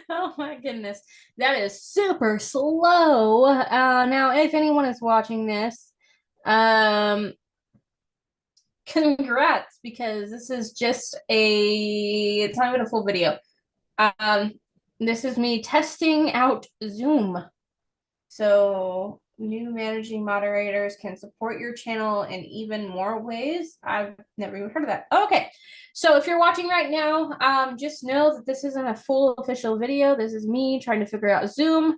Oh my goodness. That is super slow. Now, if anyone is watching this, um, congrats because this is just it's not even a full video. Um, this is me testing out Zoom. So new managing moderators can support your channel in even more ways. I've never even heard of that. Okay. So if you're watching right now, just know that this isn't a full official video. This is me trying to figure out Zoom.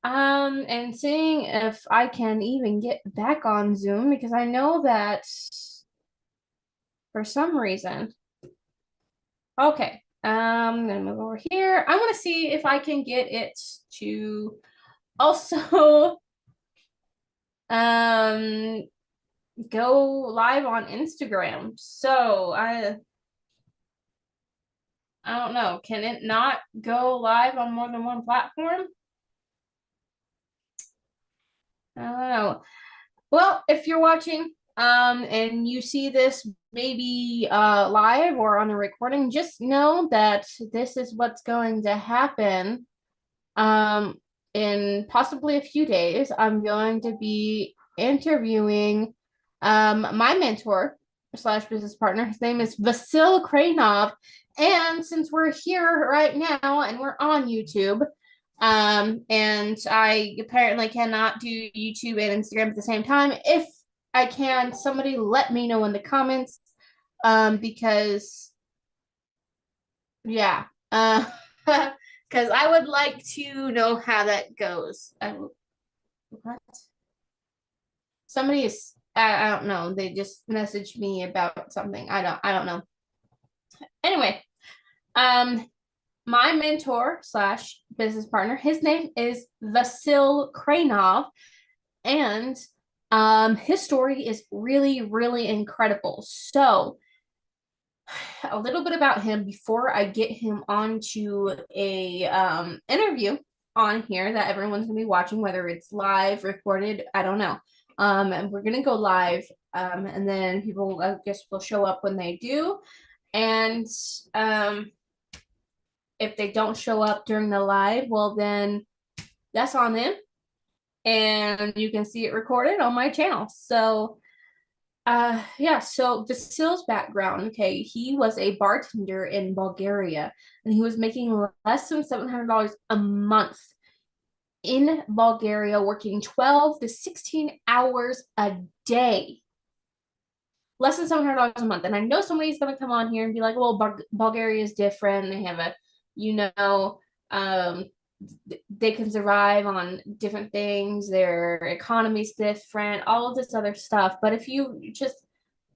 And seeing if I can even get back on Zoom because I know that for some reason. Okay. I'm gonna move over here. I want to see if I can get it to also um go live on Instagram. So I don't know. Can it not go live on more than one platform? I don't know. Well, if you're watching and you see this maybe live or on a recording, just know that this is what's going to happen. In possibly a few days, I'm going to be interviewing my mentor slash business partner. His name is Vasil Kranov. And since we're here right now and we're on YouTube, and I apparently cannot do YouTube and Instagram at the same time. If I can, somebody let me know in the comments. Because yeah, because I would like to know how that goes. What? Somebody is I don't know. They just messaged me about something. I don't know. Anyway, um, my mentor slash business partner, his name is Vasil Kranov, and his story is really, really incredible. So a little bit about him before I get him onto a interview on here that everyone's gonna be watching, whether it's live, recorded, I don't know. And we're gonna go live, and then people, I guess, will show up when they do. And if they don't show up during the live, well, then that's on them, and you can see it recorded on my channel. So yeah, so Vasil's background, okay, he was a bartender in Bulgaria and he was making less than $700 a month in Bulgaria, working 12 to 16 hours a day. Less than $700 a month. And I know somebody's going to come on here and be like, well, Bulgaria is different. They have a, you know, um, they can survive on different things. Their economy's different, all of this other stuff. But if you just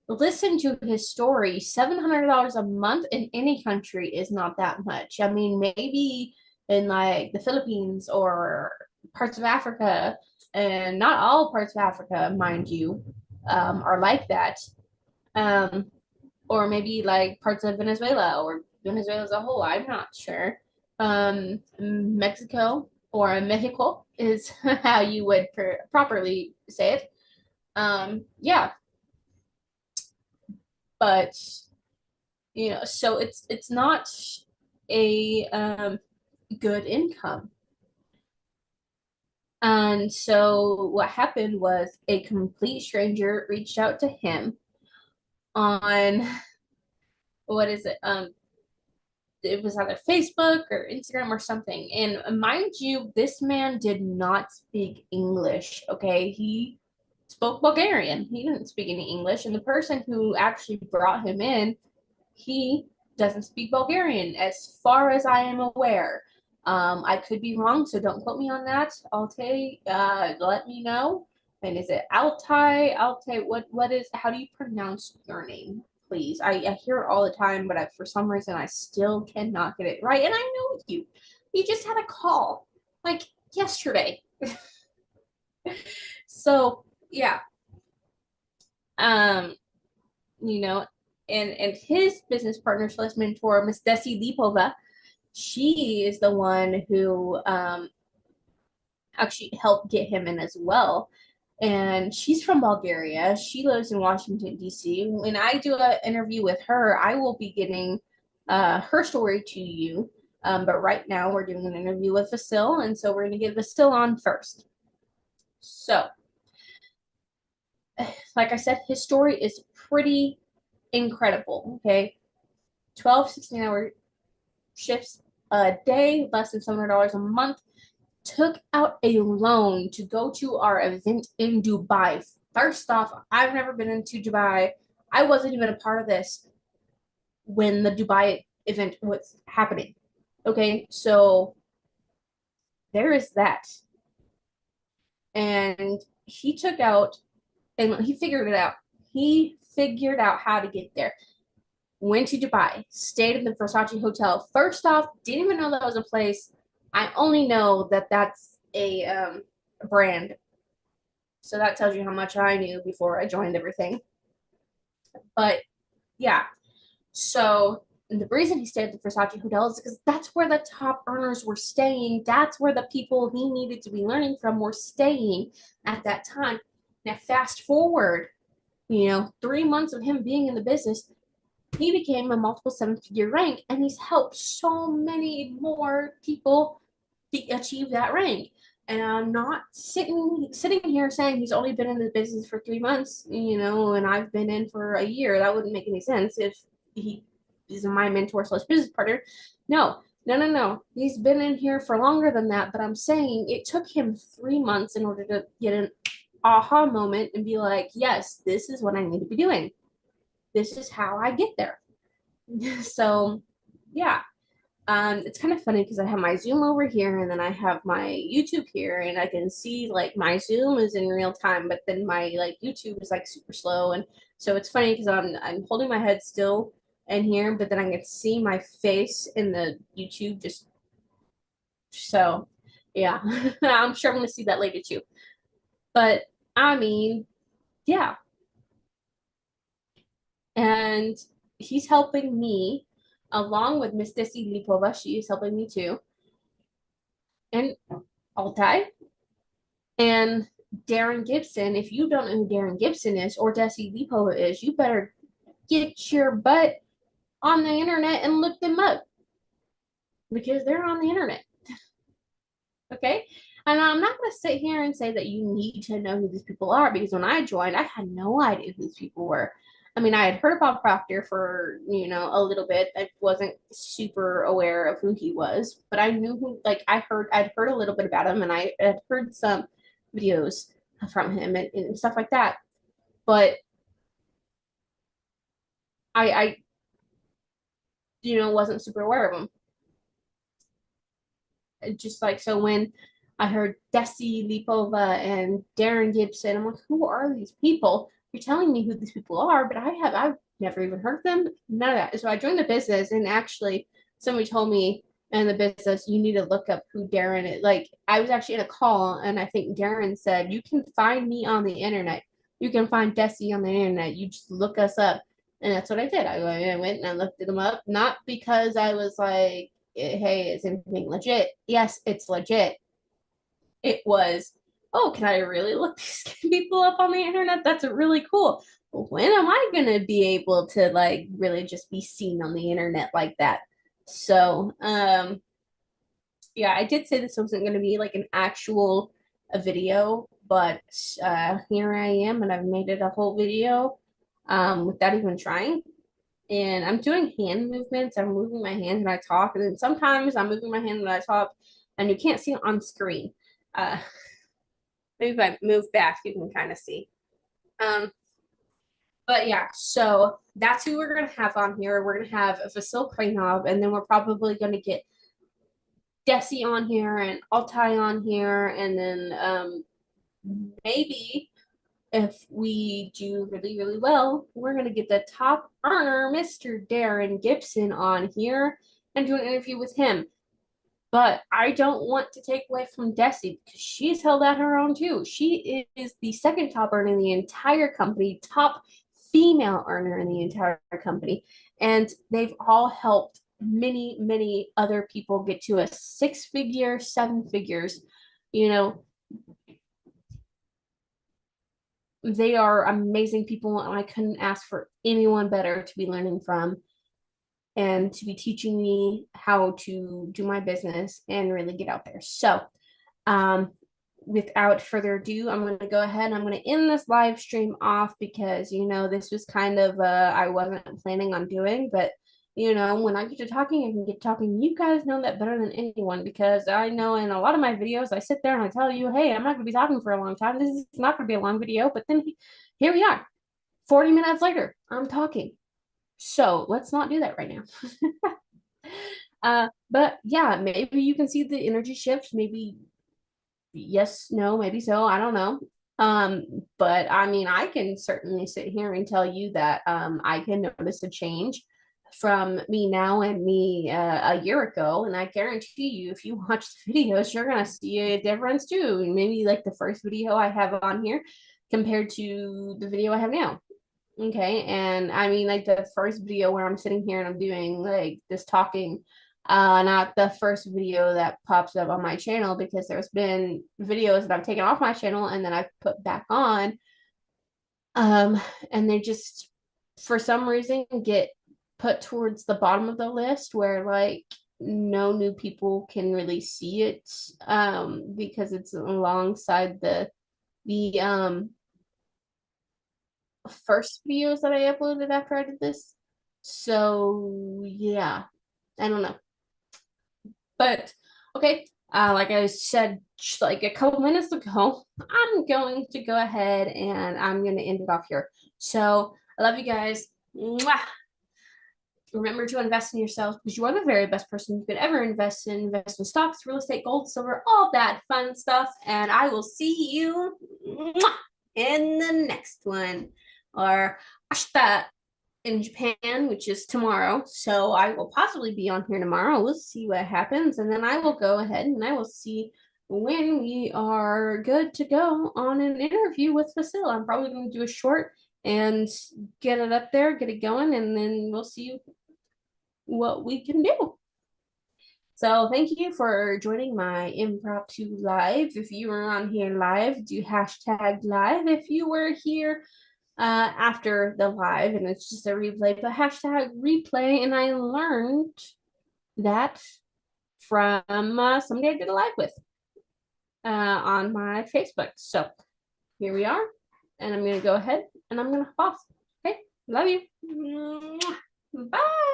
listen to his story, $700 a month in any country is not that much. I mean, maybe in like the Philippines or parts of Africa, and not all parts of Africa, mind you, are like that. Um, or maybe like parts of Venezuela or Venezuela as a whole. I'm not sure. Mexico or Mexico is how you would properly say it. Yeah, but so it's not a good income. And so what happened was a complete stranger reached out to him on what is it? It was either Facebook or Instagram or something. And mind you, this man did not speak English. Okay, he spoke Bulgarian. He didn't speak any English. And the person who actually brought him in, he doesn't speak Bulgarian, as far as I am aware. I could be wrong, so don't quote me on that. Altai, let me know. And is it Altai? Altai, what is, how do you pronounce your name, please? I hear it all the time, but for some reason I still cannot get it right. And I know you. You just had a call, like yesterday. So, yeah. Um, you know, and his business partner slash mentor, Miss Desi Lipova, she is the one who actually helped get him in as well. And she's from Bulgaria. She lives in Washington, D.C. When I do an interview with her, I will be getting her story to you. But right now we're doing an interview with Vasil, and so we're going to get Vasil on first. So, like I said, his story is pretty incredible. Okay, 12, 16-hour shifts a day, less than $700 a month. Took out a loan to go to our event in Dubai. First off, I've never been into Dubai. I wasn't even a part of this when the Dubai event was happening. Okay, so there is that. And he took out and he figured it out. He figured out how to get there. Went to Dubai, stayed in the Versace hotel. First off, didn't even know that was a place. I only know that that's a brand. So that tells you how much I knew before I joined everything. But yeah, so the reason he stayed at the Versace hotel is because that's where the top earners were staying. That's where the people he needed to be learning from were staying at that time. Now, fast forward, 3 months of him being in the business, he became a multiple seven-figure rank, and he's helped so many more people achieve that rank. And I'm not sitting here saying he's only been in the business for 3 months, and I've been in for a year. That wouldn't make any sense if he is my mentor slash business partner. No, no, no, no. He's been in here for longer than that. But I'm saying it took him 3 months in order to get an aha moment and be like, yes, this is what I need to be doing. This is how I get there. So, yeah, it's kind of funny because I have my Zoom over here and then I have my YouTube here, and I can see like my Zoom is in real time, but then my like YouTube is like super slow. And so it's funny because I'm holding my head still in here, but then I can see my face in the YouTube just so yeah. I'm sure I'm gonna see that later too. But I mean, yeah. And he's helping me along with Miss Desi Lipova. She is helping me too. And Altai and Darren Gibson. If you don't know who Darren Gibson is or Desi Lipova is, you better get your butt on the internet and look them up because they're on the internet. Okay. And I'm not going to sit here and say that you need to know who these people are because when I joined, I had no idea who these people were. I mean, I had heard about Proctor for, a little bit. I wasn't super aware of who he was, but I knew who, like, I'd heard a little bit about him and I had heard some videos from him and stuff like that. But I, wasn't super aware of him. Just like so when I heard Desi Lipova and Darren Gibson, I'm like, who are these people? You're telling me who these people are, but I've never even heard of them. None of that. So I joined the business, and actually, somebody told me in the business you need to look up who Darren is. Like I was actually in a call, and I think Darren said you can find me on the internet. You can find Desi on the internet. You just look us up. And that's what I did. I went and I looked them up, not because I was like, hey, is anything legit? Yes, it's legit. It was, oh, can I really look these people up on the internet? That's really cool. When am I gonna be able to like really just be seen on the internet like that? So, yeah, I did say this wasn't gonna be like an actual a video, but here I am, and I've made it a whole video without even trying. And I'm doing hand movements. I'm moving my hands when I talk, and then sometimes I'm moving my hand when I talk, and you can't see it on screen. Uh, maybe if I move back, you can kind of see. Um, but yeah, so that's who we're gonna have on here. We're gonna have Vasil Klinov, and then we're probably gonna get Desi on here and Altai on here, and then maybe if we do really, really well, we're going to get the top earner, Mr. Darren Gibson, on here and do an interview with him. But I don't want to take away from Desi because she's held out her own too. She is the second top earner in the entire company, top female earner in the entire company. And they've all helped many, many other people get to a 6-figure, 7 figures. You know, they are amazing people, and I couldn't ask for anyone better to be learning from. and to be teaching me how to do my business and really get out there. So, um, without further ado, I'm going to go ahead and I'm going to end this live stream off because, this was kind of, I wasn't planning on doing, but when I get to talking, I can get talking. You guys know that better than anyone because I know in a lot of my videos, I sit there and I tell you, hey, I'm not going to be talking for a long time. This is not going to be a long video. But then here we are, 40 minutes later, I'm talking. So let's not do that right now. But yeah, maybe you can see the energy shifts. Maybe yes, no, maybe so. I don't know. But I mean, I can certainly sit here and tell you that I can notice a change from me now and me a year ago. And I guarantee you, if you watch the videos, you're gonna see a difference too. Maybe like the first video I have on here compared to the video I have now. Okay, and I mean like the first video where I'm sitting here and I'm doing like this talking, not the first video that pops up on my channel because there's been videos that I've taken off my channel and then I've put back on, and they just for some reason get put towards the bottom of the list where like no new people can really see it, because it's alongside the first videos that I uploaded after I did this. So yeah, I don't know. But okay, like I said just like a couple minutes ago, I'm going to go ahead and I'm going to end it off here. So I love you guys. Mwah! Remember to invest in yourself because you are the very best person you could ever invest in. Invest in stocks, real estate, gold, silver, all that fun stuff. And I will see you in the next one. Or ashita in Japan, which is tomorrow. So I will possibly be on here tomorrow. We'll see what happens. And then I will go ahead and I will see when we are good to go on an interview with Fasil. I'm probably going to do a short and get it up there, get it going, and then we'll see what we can do. So thank you for joining my impromptu live. If you were on here live, do hashtag live. If you were here after the live and it's just a replay, but hashtag replay. And I learned that from somebody I did a live with on my Facebook. So here we are. And I'm going to go ahead and I'm going to pause. Okay. Love you. Bye.